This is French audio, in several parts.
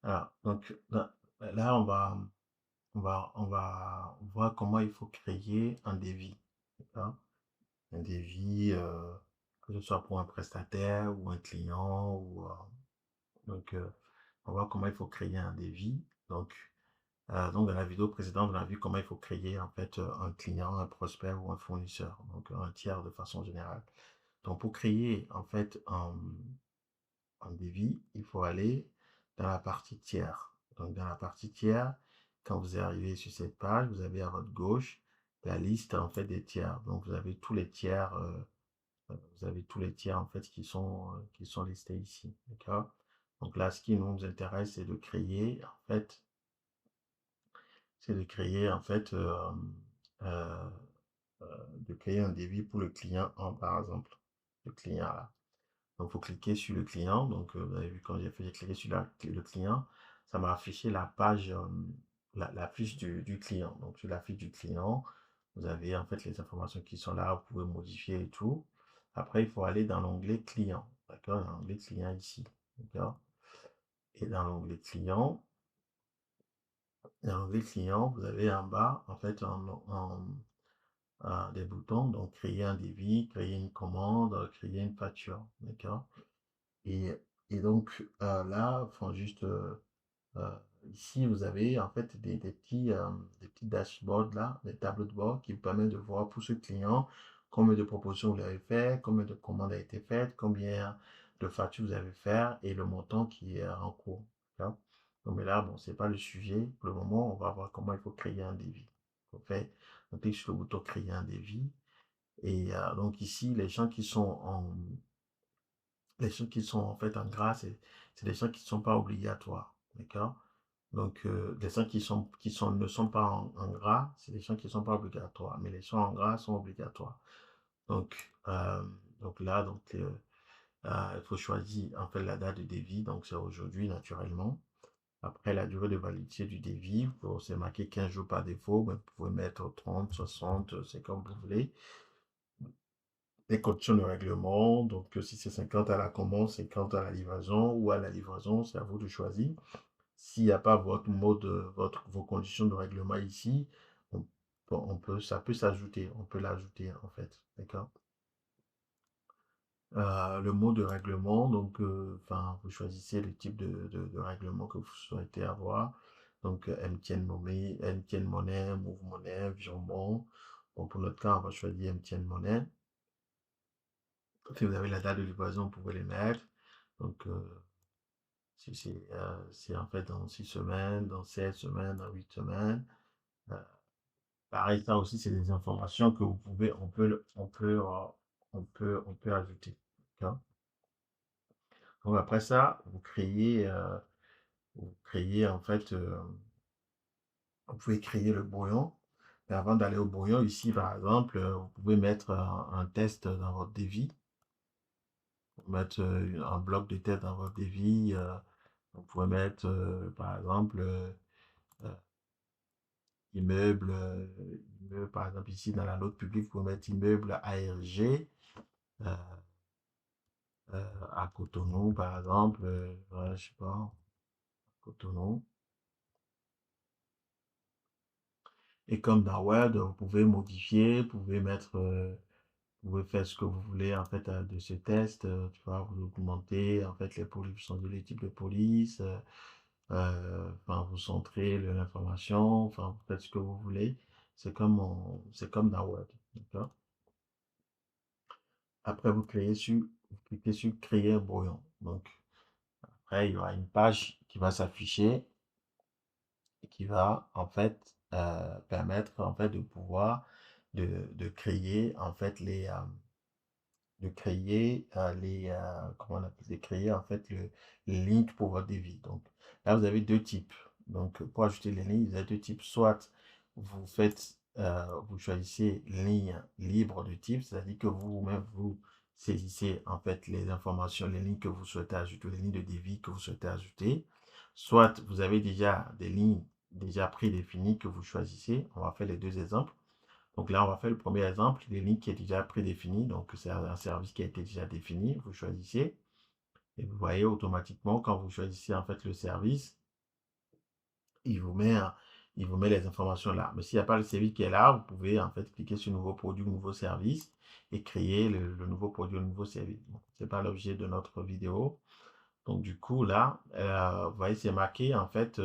Alors, donc là, on va voir comment il faut créer un devis. D'accord? Un devis, que ce soit pour un prestataire ou un client, donc, on va voir comment il faut créer un devis. Donc, dans la vidéo précédente, on a vu comment il faut créer en fait un client, un prospect ou un fournisseur, donc un tiers de façon générale. Donc, pour créer en fait un devis, il faut aller dans la partie tiers. Donc, dans la partie tiers, quand vous arrivez sur cette page, vous avez à votre gauche la liste en fait des tiers. Donc, vous avez tous les tiers en fait qui sont listés ici. D'accord? Donc là, ce qui nous intéresse, c'est de créer en fait, euh, de créer un devis pour le client, par exemple, le client là. Donc, il faut cliquer sur le client. Donc, vous avez vu quand j'ai cliqué sur le client, ça m'a affiché la page, la fiche du client. Donc, sur la fiche du client, vous avez en fait les informations qui sont là, vous pouvez modifier et tout. Après, il faut aller dans l'onglet client. D'accord? Dans l'onglet client ici. D'accord? Et dans l'onglet client, vous avez en bas, en fait, des boutons. Donc, créer un devis, créer une commande, créer une facture. D'accord? Et, et donc là, enfin juste euh, ici, vous avez en fait des petits dashboards là, des tableaux de bord qui vous permettent de voir pour ce client combien de propositions vous avez fait, combien de commandes a été faites, combien de factures vous avez fait et le montant qui est en cours. D'accord. Donc mais là, bon, c'est pas le sujet. Pour le moment, on va voir comment il faut créer un devis. On clique sur le bouton créer un devis. Et donc ici, les champs qui sont en fait en gras, c'est des champs qui ne sont pas obligatoires. D'accord? Donc, les champs ne sont pas en gras, c'est des champs qui ne sont pas obligatoires. Mais les champs en gras sont obligatoires. Donc, là, il faut choisir en fait la date de devis. Donc, c'est aujourd'hui naturellement. Après, la durée de validité du devis, c'est marqué 15 jours par défaut. Mais vous pouvez mettre 30, 60, c'est comme vous voulez. Les conditions de règlement, donc si c'est 50 à la commande, 50 à la livraison ou à la livraison, c'est à vous de choisir. S'il n'y a pas vos conditions de règlement ici, ça peut s'ajouter, on peut l'ajouter en fait, d'accord? Le mot de règlement, donc, enfin, vous choisissez le type de règlement que vous souhaitez avoir. Donc, MTN Money, Move Money, virement. Bon, pour notre cas, on va choisir MTN Money. Si vous avez la date de livraison, vous pouvez les mettre. Donc, c'est en fait dans 6 semaines, dans 7 semaines, dans 8 semaines. Euh, Pareil, ça aussi, c'est des informations que on peut ajouter. D'accord. Donc, après ça, vous créez en fait, vous pouvez créer le brouillon. Mais avant d'aller au brouillon, ici, par exemple, vous pouvez mettre un test dans votre devis. Mettre un bloc de test dans votre devis. Vous pouvez mettre, par exemple, euh, immeuble, par exemple, ici dans la note publique, vous pouvez mettre immeuble ARG euh, à Cotonou, par exemple, ouais, je sais pas, Cotonou. Et comme dans Word, vous pouvez modifier, vous pouvez faire ce que vous voulez en fait de ce test. Tu vois, vous augmentez en fait les polices, vous changez les types de police. Enfin, vous centrez l'information, enfin, vous faites ce que vous voulez. C'est comme dans Word. D'accord? Après, vous cliquez sur créer un brouillon. Donc, après, il y aura une page qui va s'afficher et qui va, en fait, permettre, en fait, de pouvoir de créer, en fait, comment on appelle, de créer, en fait, le link pour votre devis. Donc, là, vous avez deux types. Donc, pour ajouter les lignes, vous avez deux types. Soit vous choisissez ligne libre de type, c'est-à-dire que vous-même, vous saisissez, en fait, les informations, les lignes que vous souhaitez ajouter, les lignes de devis que vous souhaitez ajouter. Soit vous avez déjà des lignes déjà prédéfinies que vous choisissez. On va faire les deux exemples. Donc là, on va faire le premier exemple, les lignes qui est déjà prédéfini. Donc, c'est un service qui a été déjà défini. Vous choisissez et vous voyez automatiquement quand vous choisissez en fait le service. il vous met les informations là. Mais s'il n'y a pas le service qui est là, vous pouvez en fait cliquer sur nouveau produit, nouveau service et créer le nouveau produit, le nouveau service. Bon, c'est pas l'objet de notre vidéo. Donc du coup là, vous voyez, c'est marqué en fait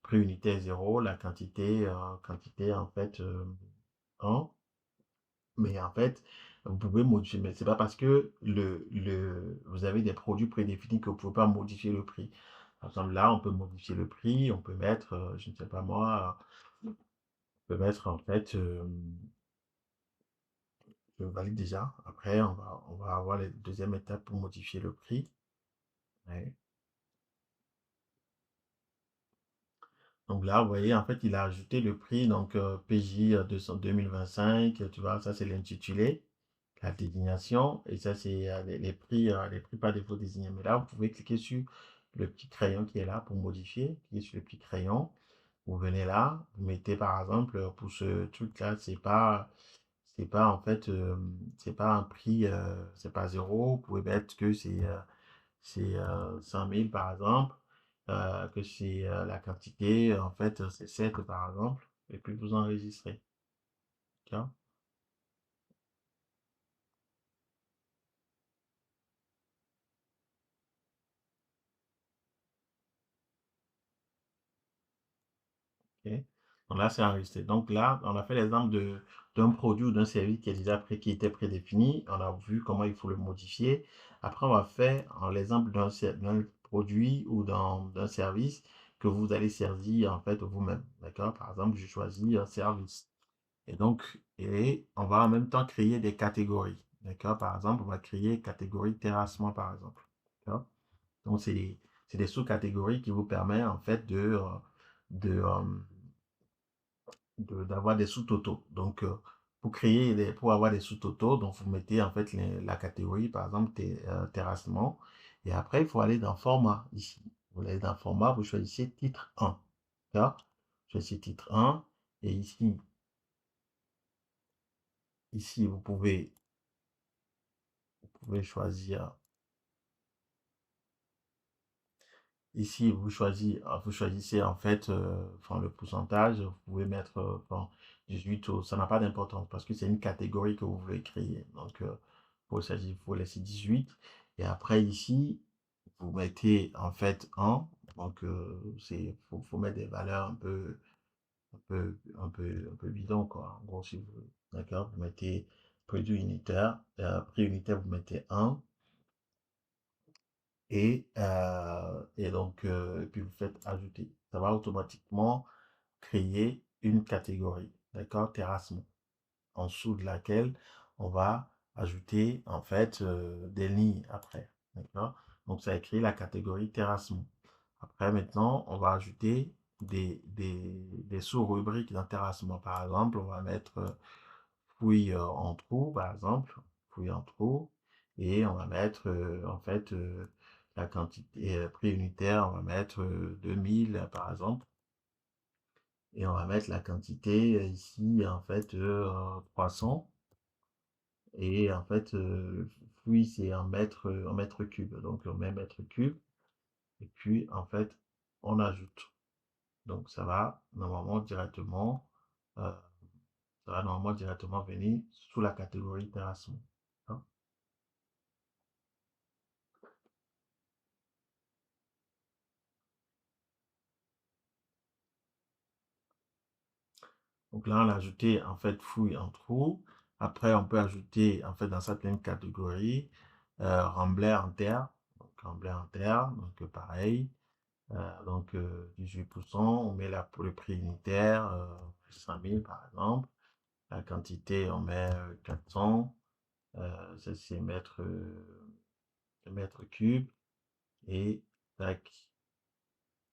prix unitaire 0, la quantité en fait 1. Mais en fait, vous pouvez modifier, mais c'est pas parce que vous avez des produits prédéfinis que vous pouvez pas modifier le prix. Par exemple, là, on peut modifier le prix, on peut mettre, je ne sais pas moi, on peut mettre en fait, je valide déjà. Après, on va avoir la deuxième étape pour modifier le prix. Ouais. Donc là, vous voyez, en fait, il a ajouté le prix, donc PJ 200 2025, tu vois, ça c'est l'intitulé, la désignation, et ça c'est les prix par défaut désignés. Mais là, vous pouvez cliquer sur le petit crayon qui est là pour modifier, cliquez sur le petit crayon, vous venez là, vous mettez par exemple, pour ce truc-là, c'est pas en fait, c'est pas un prix, c'est pas zéro, vous pouvez mettre que c'est 100 000 par exemple, que c'est la quantité, en fait, c'est 7 par exemple, et puis vous enregistrez. D'accord. Ok. Donc là, c'est enregistré. Donc là, on a fait l'exemple d'un produit ou d'un service qui est déjà qui était prédéfini. On a vu comment il faut le modifier. Après, on va faire l'exemple d'un produit ou d'un service que vous allez servir en fait vous-même. D'accord? Par exemple, je choisis un service. Et on va en même temps créer des catégories. D'accord? Par exemple, on va créer catégorie terrassement, par exemple. D'accord? Donc, c'est des sous-catégories qui vous permettent, en fait, de, d'avoir des sous-totaux. Donc, pour avoir des sous-totaux, donc vous mettez, en fait, la catégorie, par exemple, terrassement. Et après, il faut aller dans format, ici. Vous allez dans format, vous choisissez titre 1. D'accord? Choisissez titre 1. Et ici, vous pouvez choisir. Ici, vous choisissez en fait enfin, le pourcentage. Vous pouvez mettre enfin, 18 ou ça n'a pas d'importance parce que c'est une catégorie que vous voulez créer. Donc, il faut laisser 18. Et après, ici, vous mettez en fait 1. Donc, faut mettre des valeurs un peu bidon, quoi. En gros, si vous, d'accord, vous mettez produit unitaire, prix unitaire, vous mettez 1. Et donc, puis vous faites ajouter. Ça va automatiquement créer une catégorie, d'accord, terrassement, en dessous de laquelle on va ajouter en fait des lignes après, d'accord. Donc, ça a créé la catégorie terrassement. Après, maintenant, on va ajouter des sous-rubriques dans terrassement. Par exemple, on va mettre fouille en trou, par exemple, fouille en trou, et on va mettre en fait la quantité prix unitaire, on va mettre 2000 par exemple, et on va mettre la quantité ici en fait 300, et en fait fouille c'est en mètre cube, donc on met mètre cube, et puis en fait on ajoute. Donc ça va normalement directement, euh, ça va normalement directement venir sous la catégorie terrassement. Hein. Donc là, on a ajouté en fait fouille en trou. Après, on peut ajouter en fait dans cette même catégorie remblai en terre. Donc remblai en terre, donc pareil. Donc 18%, on met pour le prix unitaire 100 000 par exemple. La quantité, on met 400. Ça c'est mètre cube. Et tac,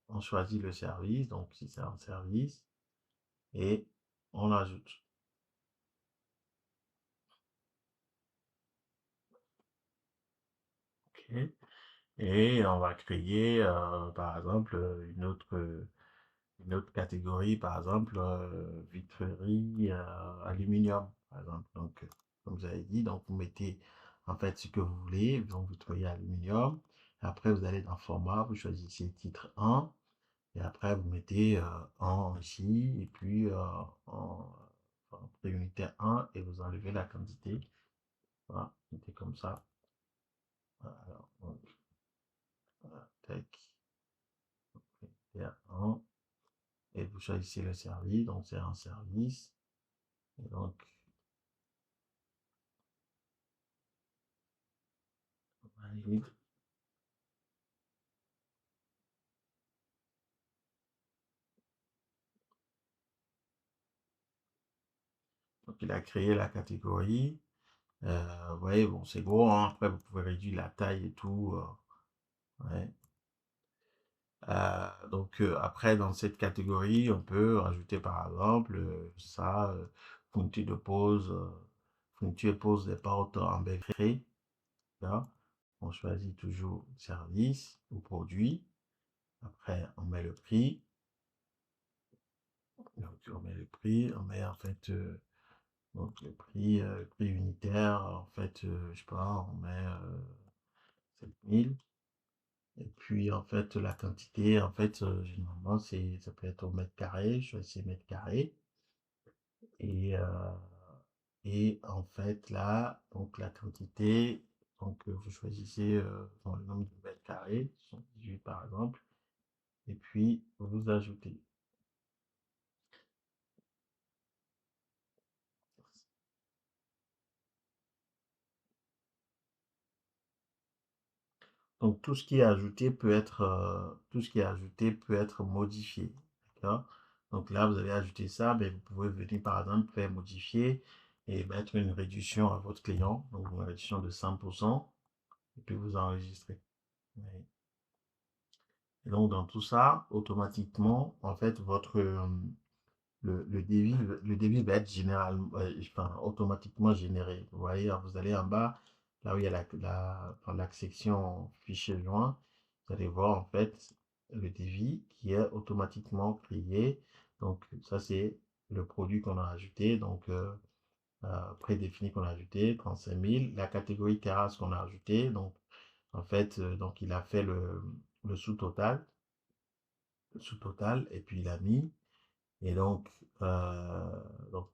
on choisit le service. Donc si c'est un service. Et on ajoute. OK. Et on va créer, par exemple, une autre catégorie, par exemple, vitrerie, aluminium, par exemple. Donc, comme vous avez dit, donc vous mettez en fait ce que vous voulez, donc vitrerie, aluminium. Après, vous allez dans format, vous choisissez titre 1, Et après, vous mettez en ici, et puis en prix unitaire 1, et vous enlevez la quantité. Voilà, c'était comme ça. Voilà, alors, donc, voilà, tac, unitaire 1, et vous choisissez le service, donc c'est un service. Et donc, valide. Donc, il a créé la catégorie. Vous voyez, bon, c'est gros, hein. Après, vous pouvez réduire la taille et tout. Ouais. Donc, après, dans cette catégorie, on peut rajouter par exemple ça, fourniture de pose, fourniture et pose des portes en baie vitrée. Là, on choisit toujours service ou produit. Après, on met le prix. Donc, on met le prix, on met en fait donc le prix unitaire, en fait, je sais pas, on met 7000. Et puis, en fait, la quantité, en fait, généralement, ça peut être au mètre carré, je choisis mètre carré. Et, en fait, là, donc la quantité, donc vous choisissez dans le nombre de mètres carrés, 78 par exemple, et puis vous ajoutez. Donc tout ce qui est ajouté peut être, tout ce qui est ajouté peut être modifié. D'accord? Donc là, vous avez ajouté ça, mais vous pouvez venir par exemple faire modifier et mettre une réduction à votre client, donc une réduction de 100%, et puis vous enregistrez. Oui. Et donc dans tout ça, automatiquement, en fait, le devis va être enfin, automatiquement généré. Vous voyez, vous allez en bas, là où il y a dans la section fichier joint, vous allez voir en fait le devis qui est automatiquement créé. Donc ça c'est le produit qu'on a ajouté, donc prédéfini qu'on a ajouté, 35 000. La catégorie terrasse qu'on a ajouté, donc en fait, donc il a fait le sous-total, et puis il a mis. Et donc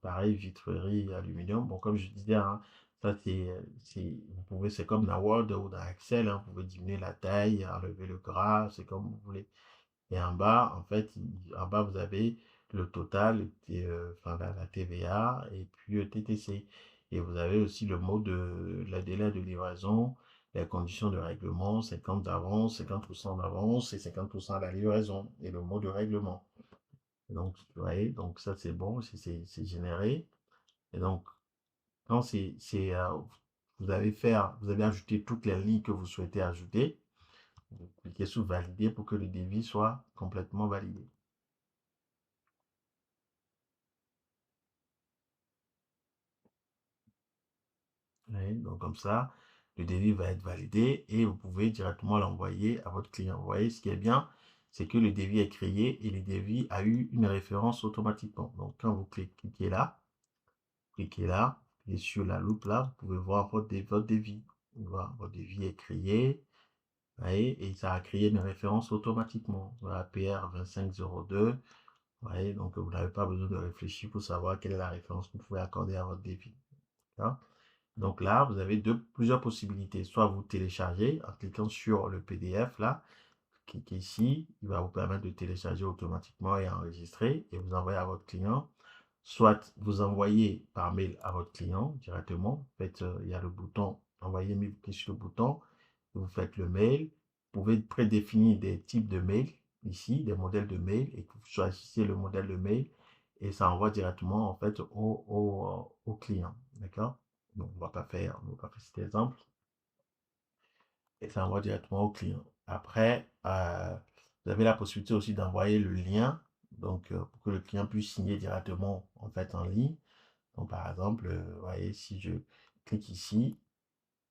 pareil, vitrerie, aluminium. Bon, comme je disais, hein, ça c'est comme dans Word ou dans Excel, hein, vous pouvez diminuer la taille, enlever le gras, c'est comme vous voulez. Et en bas, en fait, en bas, vous avez le total, enfin la TVA et puis le TTC. Et vous avez aussi le mot de la délai de livraison, les conditions de règlement, 50 d'avance, 50% d'avance et 50% à la livraison, et le mot de règlement. Et donc, vous voyez, donc ça c'est bon, c'est généré. Et donc, quand vous avez ajouté toutes les lignes que vous souhaitez ajouter, vous cliquez sur valider pour que le devis soit complètement validé. Oui, donc comme ça, le devis va être validé et vous pouvez directement l'envoyer à votre client. Vous voyez, ce qui est bien, c'est que le devis est créé et le devis a eu une référence automatiquement. Donc, quand vous cliquez là, et sur la loupe là, vous pouvez voir votre devis. Voilà, votre devis est créé, vous voyez, et ça a créé une référence automatiquement. Voilà, PR 2502. Vous voyez, donc vous n'avez pas besoin de réfléchir pour savoir quelle est la référence que vous pouvez accorder à votre devis. D'accord? Donc là, vous avez plusieurs possibilités. Soit vous téléchargez en cliquant sur le PDF là, cliquez ici, il va vous permettre de télécharger automatiquement et enregistrer et vous envoyer à votre client. Soit vous envoyez par mail à votre client directement. En fait, il y a le bouton envoyer mail, vous cliquez sur le bouton, vous faites le mail. Vous pouvez prédéfinir des types de mails ici, des modèles de mail, et vous choisissez le modèle de mail et ça envoie directement en fait au client. D'accord? Donc on va pas faire cet exemple et ça envoie directement au client. Après, vous avez la possibilité aussi d'envoyer le lien, donc pour que le client puisse signer directement en fait en ligne. Donc par exemple, vous voyez, si je clique ici,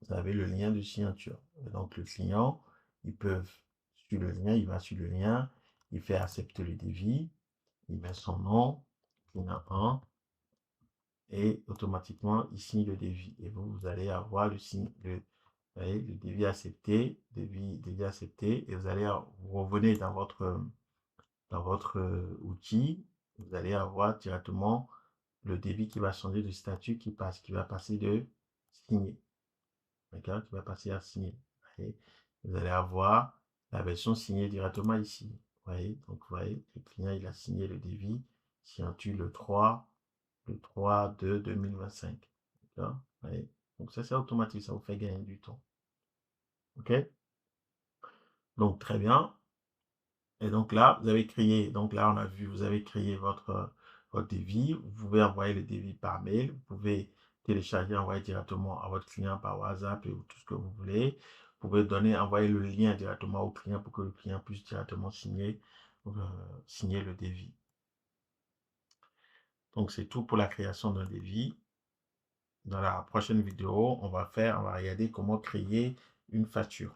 vous avez le lien de signature. Et donc le client, sur le lien, il va sur le lien, il fait accepter le devis, il met son nom, client 1, et automatiquement, il signe le devis. Et vous allez avoir vous voyez, le devis accepté, devis accepté, et vous revenez dans votre dans votre outil, vous allez avoir directement le débit qui va changer de statut, qui va passer de signé. D'accord? Qui va passer à signé. Vous allez avoir la version signée directement ici. Vous voyez? Donc, vous voyez, le client, il a signé le devis, signature le 3/2/2025. D'accord? Vous voyez? Donc, ça, c'est automatique, ça vous fait gagner du temps. OK? Donc, très bien. Et donc là, vous avez créé, donc là, on a vu, vous avez créé votre devis. Vous pouvez envoyer le devis par mail. Vous pouvez télécharger, envoyer directement à votre client par WhatsApp et tout ce que vous voulez. Vous pouvez envoyer le lien directement au client pour que le client puisse directement euh, signer le devis. Donc, c'est tout pour la création d'un devis. Dans la prochaine vidéo, on va regarder comment créer une facture.